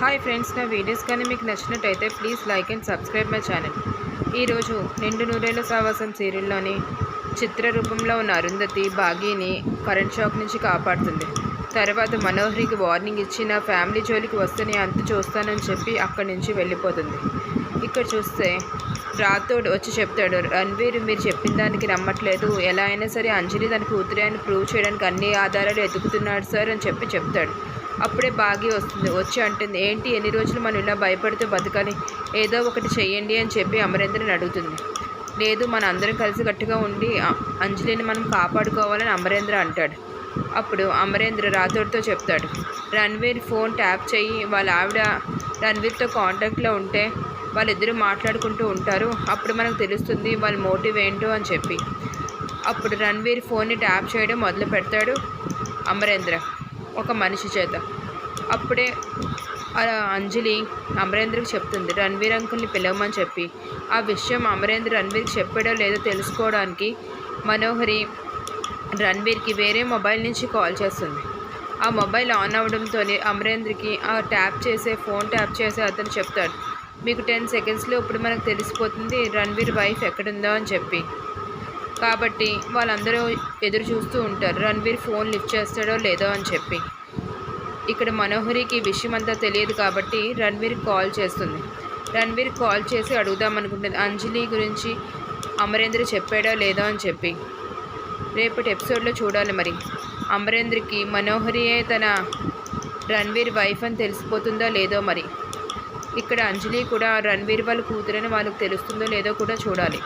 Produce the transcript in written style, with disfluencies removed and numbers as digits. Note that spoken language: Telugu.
హాయ్ ఫ్రెండ్స్, నా వీడియోస్ కానీ మీకు నచ్చినట్టయితే please like and subscribe my channel. ఈరోజు నిండు నూరేళ్ల సావాసం సీరియల్లోని చిత్ర రూపంలో ఉన్న అరుంధతి భాగ్యని కరెంట్ షాక్ నుంచి కాపాడుతుంది. తర్వాత మనోహరికి వార్నింగ్ ఇచ్చి నా ఫ్యామిలీ జోలికి వస్తే నేను అంత చూస్తానని చెప్పి అక్కడి నుంచి వెళ్ళిపోతుంది. ఇక్కడ చూస్తే రాథోడ్ వచ్చి చెప్తాడు, రణ్వీర్ మీరు చెప్పిన దానికి నమ్మట్లేదు, ఎలా అయినా సరే అంజలి తన కూతురే అని ప్రూవ్ చేయడానికి అన్ని ఆధారాలు ఎదుగుతున్నాడు సార్ అని చెప్తాడు. అప్పుడే భాగ్య వస్తుంది. వచ్చి అంటుంది, ఏంటి ఎన్ని రోజులు మనం ఇలా భయపడుతూ బతకాలి, ఏదో ఒకటి చెయ్యండి అని చెప్పి అమరేంద్రని అడుగుతుంది. లేదు, మన అందరం కలిసి గట్టిగా ఉండి అంజలిని మనం కాపాడుకోవాలని అమరేంద్ర అంటాడు. అప్పుడు అమరేంద్ర రాథోడ్తో చెప్తాడు, రణ్వీర్ ఫోన్ ట్యాప్ చెయ్యి, వాళ్ళ ఆవిడ రణ్వీర్తో కాంటాక్ట్లో ఉంటే వాళ్ళిద్దరూ మాట్లాడుకుంటూ ఉంటారు, అప్పుడు మనకు తెలుస్తుంది వాళ్ళ మోటివ్ ఏంటో అని చెప్పి. అప్పుడు రణ్వీర్ ఫోన్ని ట్యాప్ చేయడం మొదలు పెడతాడు అమరేంద్ర ఒక మనిషి చేత. అప్పుడే అంజలి అమరేంద్రకి చెప్తుంది, రణ్వీర్ అంకుల్ని పిలవమని చెప్పి. ఆ విషయం అమరేంద్ర రణ్వీర్కి చెప్పాడో లేదో తెలుసుకోవడానికి మనోహరి రణ్వీర్కి వేరే మొబైల్ నుంచి కాల్ చేస్తుంది. ఆ మొబైల్ ఆన్ అవ్వడంతో అమరేంద్రకి ఆ ఫోన్ ట్యాప్ చేసే అతను చెప్తాడు, మీకు 10 సెకండ్స్లో ఇప్పుడు మనకు తెలిసిపోతుంది రణ్వీర్ వైఫ్ ఎక్కడుందో అని చెప్పి. కాబట్టి వాళ్ళందరూ ఎదురు చూస్తూ ఉంటారు రణ్వీర్ ఫోన్ లిఫ్ట్ చేస్తాడో లేదో అని చెప్పి. ఇక్కడ మనోహరికి ఈ విషయం అంతా తెలియదు కాబట్టి రణ్వీర్కి కాల్ చేస్తుంది. రణ్వీర్ కాల్ చేసి అడుగుదామనుకుంటుంది అంజలి గురించి అమరేంద్ర చెప్పాడో లేదో అని చెప్పి. రేపటి ఎపిసోడ్లో చూడాలి మరి అమరేంద్రకి మనోహరియే తన రణ్వీర్ వైఫ్ అని తెలిసిపోతుందో లేదో మరి. ఇక్కడ అంజలి కూడా రణ్వీర్ వాళ్ళ కూతురని వాళ్ళకి తెలుస్తుందో లేదో కూడా చూడాలి.